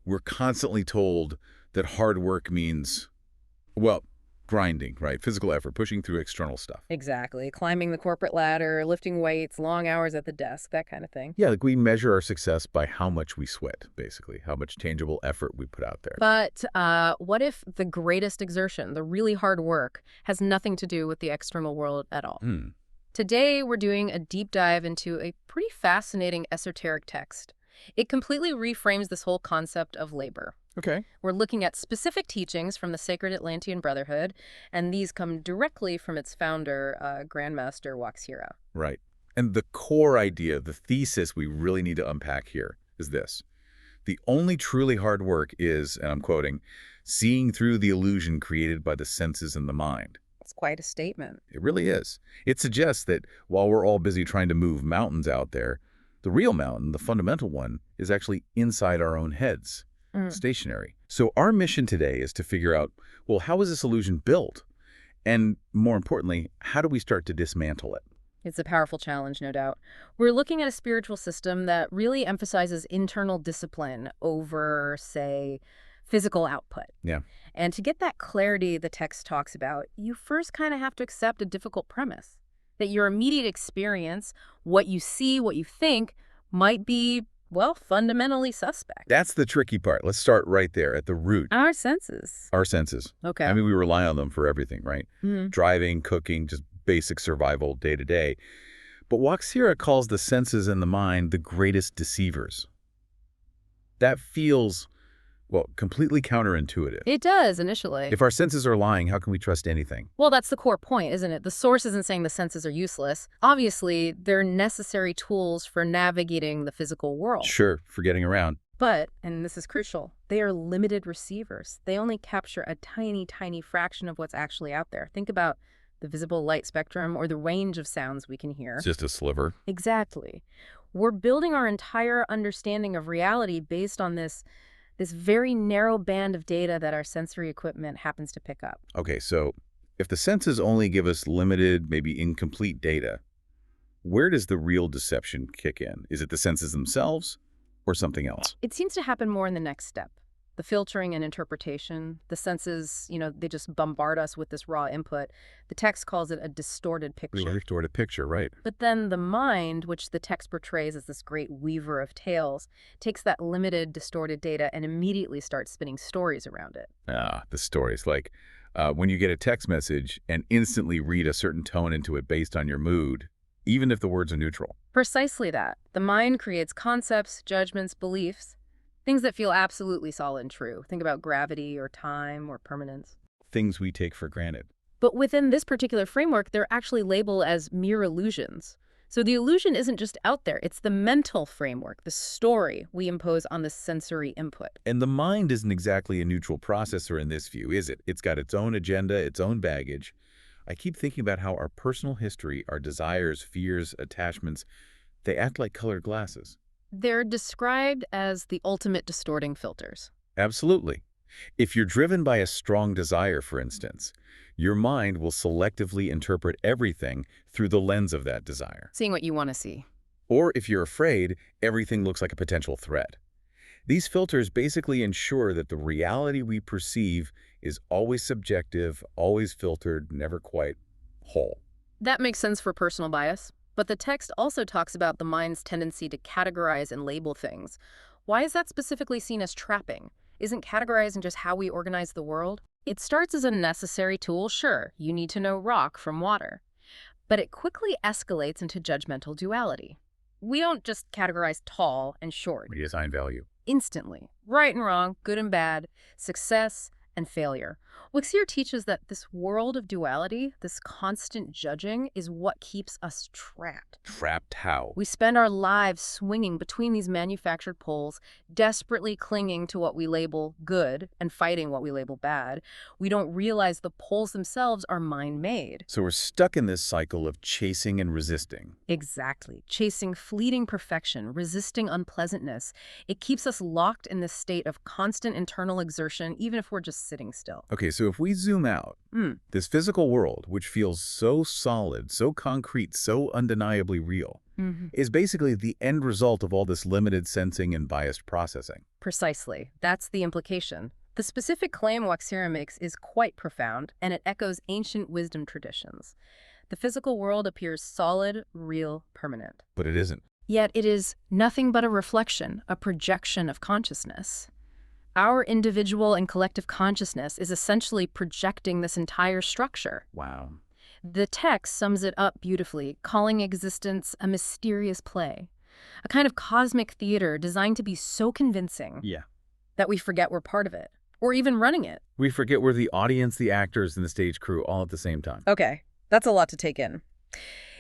We're constantly told that hard work means, well, grinding, right? Physical effort, pushing through external stuff. Exactly. Climbing the corporate ladder, lifting weights, long hours at the desk, that kind of thing. Yeah, like we measure our success by how much we sweat, basically, how much tangible effort we put out there. But what if the greatest exertion, the really hard work, has nothing to do with the external world at all? Hmm. Today, we're doing a deep dive into a pretty fascinating esoteric text. It completely reframes this whole concept of labor. Okay. We're looking at specific teachings from the Sacred Atlantean Brotherhood, and these come directly from its founder, Grandmaster WaXhira. Right. And the core idea, the thesis we really need to unpack here is this. The only truly hard work is, and I'm quoting, seeing through the illusion created by the senses and the mind. It's quite a statement. It really is. It suggests that while we're all busy trying to move mountains out there, the real mountain, the fundamental one, is actually inside our own heads, stationary. So our mission today is to figure out, well, how is this illusion built? And more importantly, how do we start to dismantle it? It's a powerful challenge, no doubt. We're looking at a spiritual system that really emphasizes internal discipline over, say, physical output. Yeah. And to get that clarity the text talks about, you first kind of have to accept a difficult premise, that your immediate experience, what you see, what you think, might be, well, fundamentally suspect. That's the tricky part. Let's start right there at the root. Our senses. Our senses. Okay. I mean, we rely on them for everything, right? Mhm. Driving, cooking, just basic survival day to day. But WaXhira calls the senses and the mind the greatest deceivers. That feels, well, completely counterintuitive. It does, initially. If our senses are lying, how can we trust anything? Well, that's the core point, isn't it? The source isn't saying the senses are useless. Obviously, they're necessary tools for navigating the physical world. Sure, for getting around. But, and this is crucial, they are limited receivers. They only capture a tiny, tiny fraction of what's actually out there. Think about the visible light spectrum or the range of sounds we can hear. It's just a sliver. Exactly. We're building our entire understanding of reality based on this very narrow band of data that our sensory equipment happens to pick up. Okay, so if the senses only give us limited, maybe incomplete data, where does the real deception kick in? Is it the senses themselves or something else? It seems to happen more in the next step. The filtering and interpretation, the senses, they just bombard us with this raw input. The text calls it a distorted picture. Distorted picture, right. But then the mind, which the text portrays as this great weaver of tales, takes that limited, distorted data and immediately starts spinning stories around it. Ah, the stories. Like when you get a text message and instantly read a certain tone into it based on your mood, even if the words are neutral. Precisely that. The mind creates concepts, judgments, beliefs, things that feel absolutely solid and true. Think about gravity or time or permanence. Things we take for granted. But within this particular framework, they're actually labeled as mere illusions. So the illusion isn't just out there. It's the mental framework, the story we impose on the sensory input. And the mind isn't exactly a neutral processor in this view, is it? It's got its own agenda, its own baggage. I keep thinking about how our personal history, our desires, fears, attachments, they act like colored glasses. They're described as the ultimate distorting filters. Absolutely. If you're driven by a strong desire, for instance, your mind will selectively interpret everything through the lens of that desire. Seeing what you want to see. Or if you're afraid, everything looks like a potential threat. These filters basically ensure that the reality we perceive is always subjective, always filtered, never quite whole. That makes sense for personal bias. But the text also talks about the mind's tendency to categorize and label things. Why is that specifically seen as trapping? Isn't categorizing just how we organize the world? It starts as a necessary tool, sure. You need to know rock from water. But it quickly escalates into judgmental duality. We don't just categorize tall and short. We assign value. Instantly. Right and wrong, good and bad, success and failure. WaXhira teaches that this world of duality, this constant judging, is what keeps us trapped. Trapped how? We spend our lives swinging between these manufactured poles, desperately clinging to what we label good and fighting what we label bad. We don't realize the poles themselves are mind-made. So we're stuck in this cycle of chasing and resisting. Exactly. Chasing fleeting perfection, resisting unpleasantness. It keeps us locked in this state of constant internal exertion, even if we're just sitting still. Okay, so if we zoom out, this physical world, which feels so solid, so concrete, so undeniably real, is basically the end result of all this limited sensing and biased processing. Precisely. That's the implication. The specific claim WaXhira makes is quite profound, and it echoes ancient wisdom traditions. The physical world appears solid, real, permanent. But it isn't. Yet it is nothing but a reflection, a projection of consciousness. Our individual and collective consciousness is essentially projecting this entire structure. Wow. The text sums it up beautifully, calling existence a mysterious play, a kind of cosmic theater designed to be so convincing that we forget we're part of it, or even running it. We forget we're the audience, the actors, and the stage crew all at the same time. Okay, that's a lot to take in.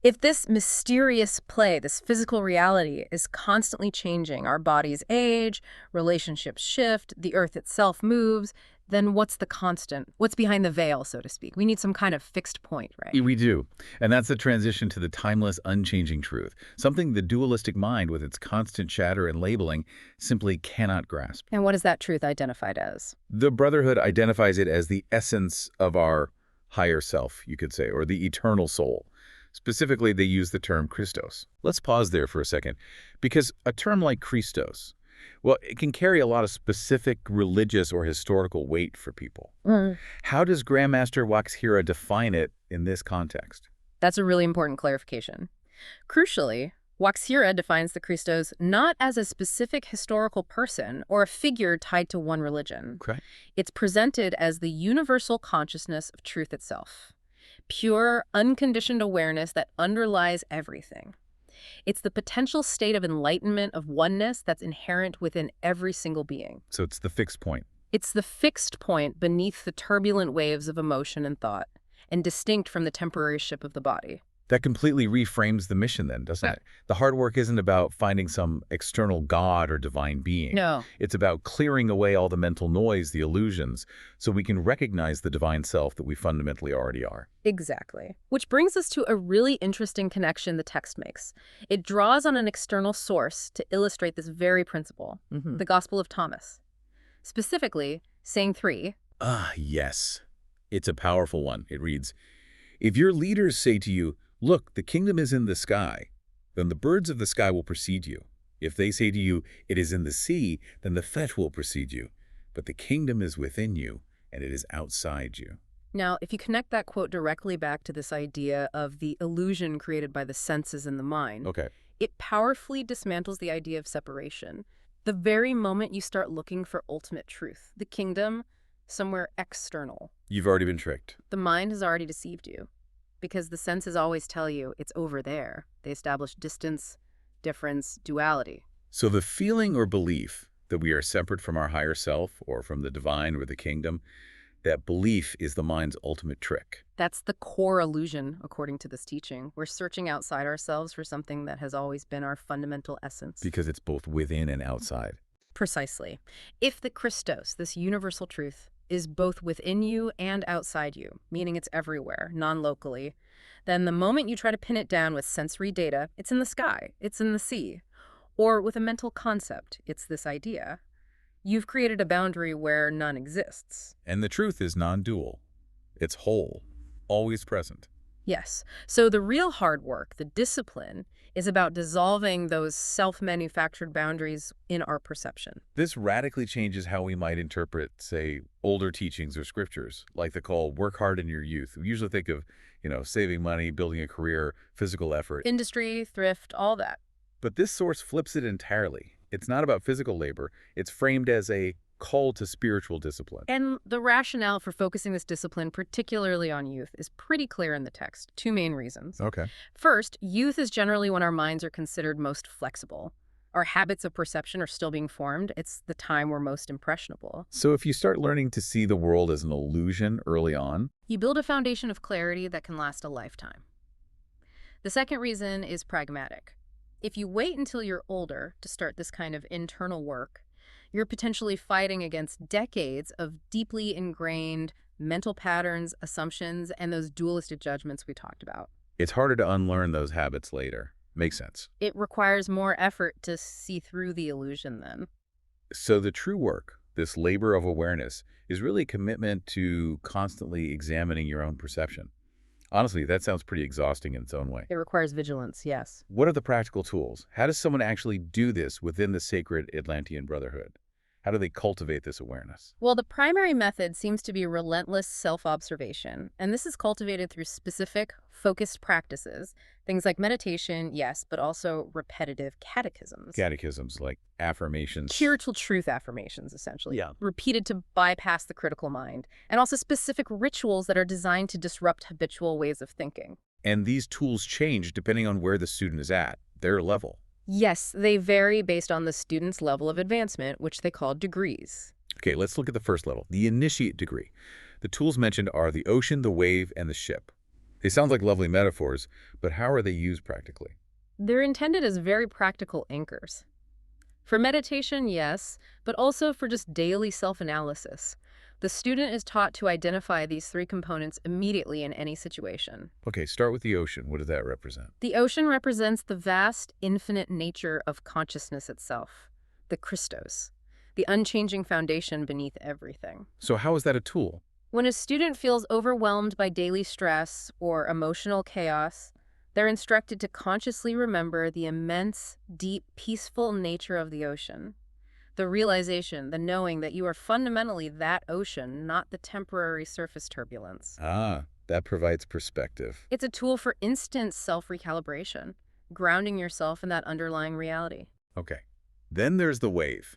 If this mysterious play, this physical reality, is constantly changing, our bodies age, relationships shift, the earth itself moves, then what's the constant? What's behind the veil, so to speak? We need some kind of fixed point, right? We do. And that's the transition to the timeless, unchanging truth, something the dualistic mind, with its constant chatter and labeling, simply cannot grasp. And what is that truth identified as? The Brotherhood identifies it as the essence of our higher self, you could say, or the eternal soul. Specifically, they use the term Christos. Let's pause there for a second, because a term like Christos, well, it can carry a lot of specific religious or historical weight for people. How does Grandmaster WaXhira define it in this context? That's a really important clarification. Crucially, WaXhira defines the Christos not as a specific historical person or a figure tied to one religion. Okay. It's presented as the universal consciousness of truth itself. Pure, unconditioned awareness that underlies everything. It's the potential state of enlightenment, of oneness that's inherent within every single being. So it's the fixed point. It's the fixed point beneath the turbulent waves of emotion and thought, and distinct from the temporary ship of the body. That completely reframes the mission then, doesn't it? The hard work isn't about finding some external god or divine being. No. It's about clearing away all the mental noise, the illusions, so we can recognize the divine self that we fundamentally already are. Exactly. Which brings us to a really interesting connection the text makes. It draws on an external source to illustrate this very principle, the Gospel of Thomas. Specifically, saying 3. Ah, yes. It's a powerful one. It reads, "If your leaders say to you, 'Look, the kingdom is in the sky,' then the birds of the sky will precede you. If they say to you, 'It is in the sea,' then the fish will precede you. But the kingdom is within you, and it is outside you." Now, if you connect that quote directly back to this idea of the illusion created by the senses and the mind, it powerfully dismantles the idea of separation. The very moment you start looking for ultimate truth, the kingdom, somewhere external, You've already been tricked. the mind has already deceived you. Because the senses always tell you it's over there. They establish distance, difference, duality. So the feeling or belief that we are separate from our higher self or from the divine or the kingdom, that belief is the mind's ultimate trick. That's the core illusion, according to this teaching. We're searching outside ourselves for something that has always been our fundamental essence. Because it's both within and outside. Precisely. If the Christos, this universal truth, is both within you and outside you, meaning it's everywhere, non-locally, then the moment you try to pin it down with sensory data, it's in the sky, it's in the sea, or with a mental concept, it's this idea, you've created a boundary where none exists. And the truth is non-dual. It's whole, always present. Yes. So the real hard work, the discipline, is about dissolving those self-manufactured boundaries in our perception. This radically changes how we might interpret, say, older teachings or scriptures, like the call, work hard in your youth. We usually think of, saving money, building a career, physical effort. Industry, thrift, all that. But this source flips it entirely. It's not about physical labor. It's framed as a call to spiritual discipline. And the rationale for focusing this discipline, particularly on youth, is pretty clear in the text. 2 main reasons. Okay. First, youth is generally when our minds are considered most flexible. Our habits of perception are still being formed. It's the time we're most impressionable. So if you start learning to see the world as an illusion early on, you build a foundation of clarity that can last a lifetime. The second reason is pragmatic. If you wait until you're older to start this kind of internal work, you're potentially fighting against decades of deeply ingrained mental patterns, assumptions, and those dualistic judgments we talked about. it's harder to unlearn those habits later. Makes sense. It requires more effort to see through the illusion then. So the true work, This labor of awareness is really a commitment to constantly examining your own perception. Honestly, that sounds pretty exhausting in its own way. It requires vigilance, yes. What are the practical tools? How does someone actually do this within the Sacred Atlantean Brotherhood? How do they cultivate this awareness? Well, the primary method seems to be relentless self-observation, and this is cultivated through specific, focused practices, things like meditation, yes, but also repetitive catechisms. Catechisms like affirmations. Spiritual truth affirmations, essentially. Yeah. Repeated to bypass the critical mind, and also specific rituals that are designed to disrupt habitual ways of thinking. And these tools change depending on where the student is at, their level. Yes, they vary based on the student's level of advancement, which they call degrees. Okay, let's look at the first level, the initiate degree. The tools mentioned are the ocean, the wave, and the ship. They sound like lovely metaphors, but how are they used practically? They're intended as very practical anchors. For meditation, yes, but also for just daily self-analysis. The student is taught to identify these three components immediately in any situation. Okay, start with the ocean. What does that represent? The ocean represents the vast, infinite nature of consciousness itself, the Christos, the unchanging foundation beneath everything. So how is that a tool? When a student feels overwhelmed by daily stress or emotional chaos, they're instructed to consciously remember the immense, deep, peaceful nature of the ocean. The realization, the knowing that you are fundamentally that ocean, not the temporary surface turbulence. Ah, that provides perspective. It's a tool for instant self-recalibration, grounding yourself in that underlying reality. Okay. Then there's the wave.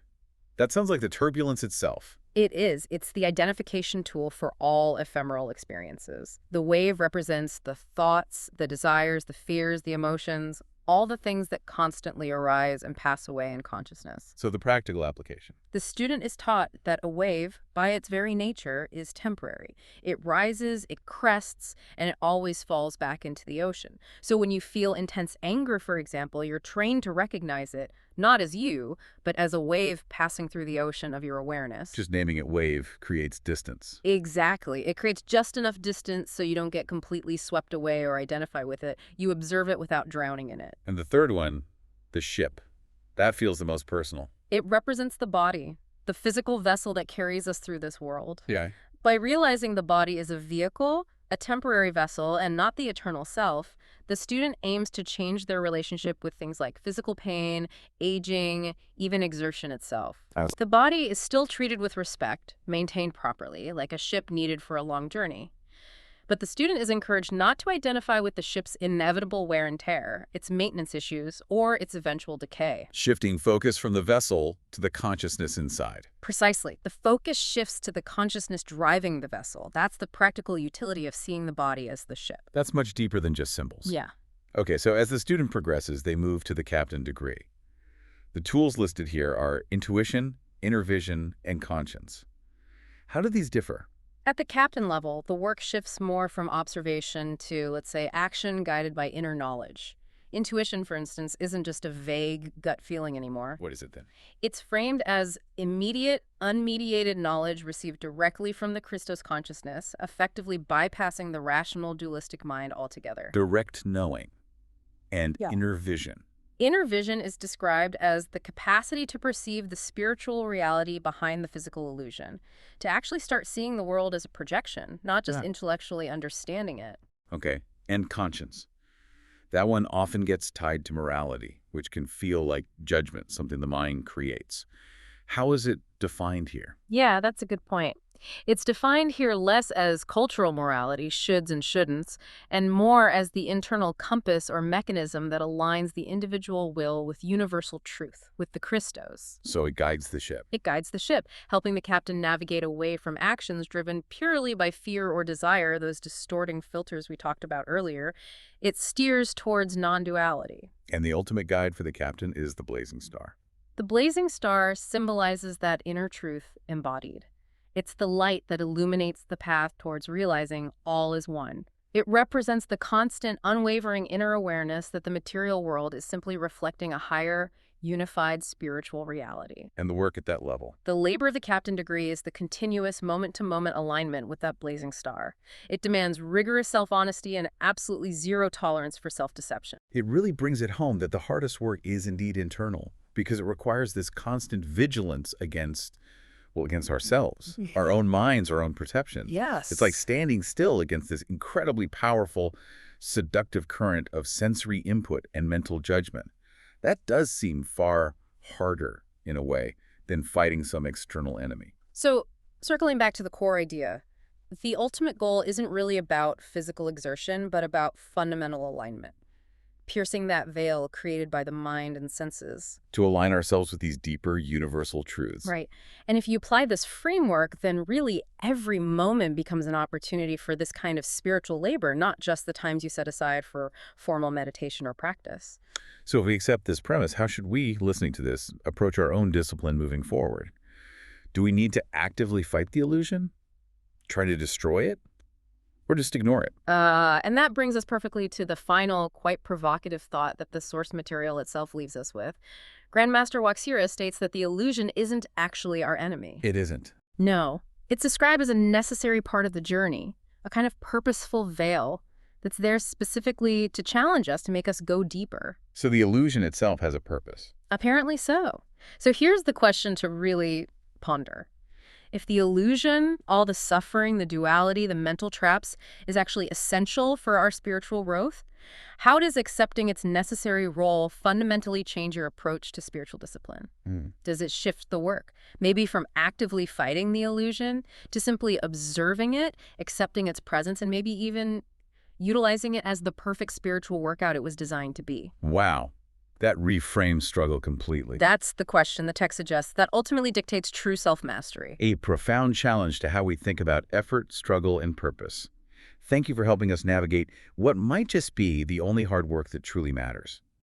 That sounds like the turbulence itself. It is. It's the identification tool for all ephemeral experiences. The wave represents the thoughts, the desires, the fears, the emotions, all the things that constantly arise and pass away in consciousness. So the practical application. The student is taught that a wave, by its very nature, is temporary. It rises, it crests, and it always falls back into the ocean. So when you feel intense anger, for example, you're trained to recognize it, not as you, but as a wave passing through the ocean of your awareness. Just naming it wave creates distance. Exactly. It creates just enough distance so you don't get completely swept away or identify with it. You observe it without drowning in it. And the third one, the ship. That feels the most personal. It represents the body, the physical vessel that carries us through this world. Yeah. By realizing the body is a vehicle, a temporary vessel, and not the eternal self, the student aims to change their relationship with things like physical pain, aging, even exertion itself. The body is still treated with respect, maintained properly, like a ship needed for a long journey. But the student is encouraged not to identify with the ship's inevitable wear and tear, its maintenance issues, or its eventual decay. Shifting focus from the vessel to the consciousness inside. Precisely. The focus shifts to the consciousness driving the vessel. That's the practical utility of seeing the body as the ship. That's much deeper than just symbols. Yeah. Okay, so as the student progresses, they move to the captain degree. The tools listed here are intuition, inner vision, and conscience. How do these differ? At the captain level, the work shifts more from observation to, let's say, action guided by inner knowledge. Intuition, for instance, isn't just a vague gut feeling anymore. What is it then? It's framed as immediate, unmediated knowledge received directly from the Christos consciousness, effectively bypassing the rational dualistic mind altogether. Direct knowing and Yeah. inner vision. Inner vision is described as the capacity to perceive the spiritual reality behind the physical illusion, to actually start seeing the world as a projection, not just intellectually understanding it. Okay, and conscience. That one often gets tied to morality, which can feel like judgment, something the mind creates. How is it defined here? Yeah, that's a good point. It's defined here less as cultural morality, shoulds and shouldn'ts, and more as the internal compass or mechanism that aligns the individual will with universal truth, with the Christos. So it guides the ship. It guides the ship, helping the captain navigate away from actions driven purely by fear or desire, those distorting filters we talked about earlier. It steers towards non-duality. And the ultimate guide for the captain is the blazing star. The blazing star symbolizes that inner truth embodied. It's the light that illuminates the path towards realizing all is one. It represents the constant, unwavering inner awareness that the material world is simply reflecting a higher, unified spiritual reality. And the work at that level. The labor of the captain degree is the continuous moment-to-moment alignment with that blazing star. It demands rigorous self-honesty and absolutely zero tolerance for self-deception. It really brings it home that the hardest work is indeed internal, because it requires this constant vigilance against, Well, against ourselves, our own minds, our own perceptions. Yes. It's like standing still against this incredibly powerful, seductive current of sensory input and mental judgment. That does seem far harder, in a way, than fighting some external enemy. So, circling back to the core idea, the ultimate goal isn't really about physical exertion, but about fundamental alignment, piercing that veil created by the mind and senses. To align ourselves with these deeper, universal truths. Right. And if you apply this framework, then really every moment becomes an opportunity for this kind of spiritual labor, not just the times you set aside for formal meditation or practice. So if we accept this premise, how should we, listening to this, approach our own discipline moving forward? Do we need to actively fight the illusion? Try to destroy it? Or just ignore it? And that brings us perfectly to the final, quite provocative thought that the source material itself leaves us with. Grandmaster WaXhira states that the illusion isn't actually our enemy. It isn't. No. It's described as a necessary part of the journey, a kind of purposeful veil that's there specifically to challenge us, to make us go deeper. So the illusion itself has a purpose. Apparently so. So here's the question to really ponder. If the illusion, all the suffering, the duality, the mental traps, is actually essential for our spiritual growth, how does accepting its necessary role fundamentally change your approach to spiritual discipline? Does it shift the work? Maybe from actively fighting the illusion to simply observing it, accepting its presence, and maybe even utilizing it as the perfect spiritual workout it was designed to be? Wow. That reframes struggle completely. That's the question the text suggests that ultimately dictates true self-mastery. A profound challenge to how we think about effort, struggle, and purpose. Thank you for helping us navigate what might just be the only hard work that truly matters.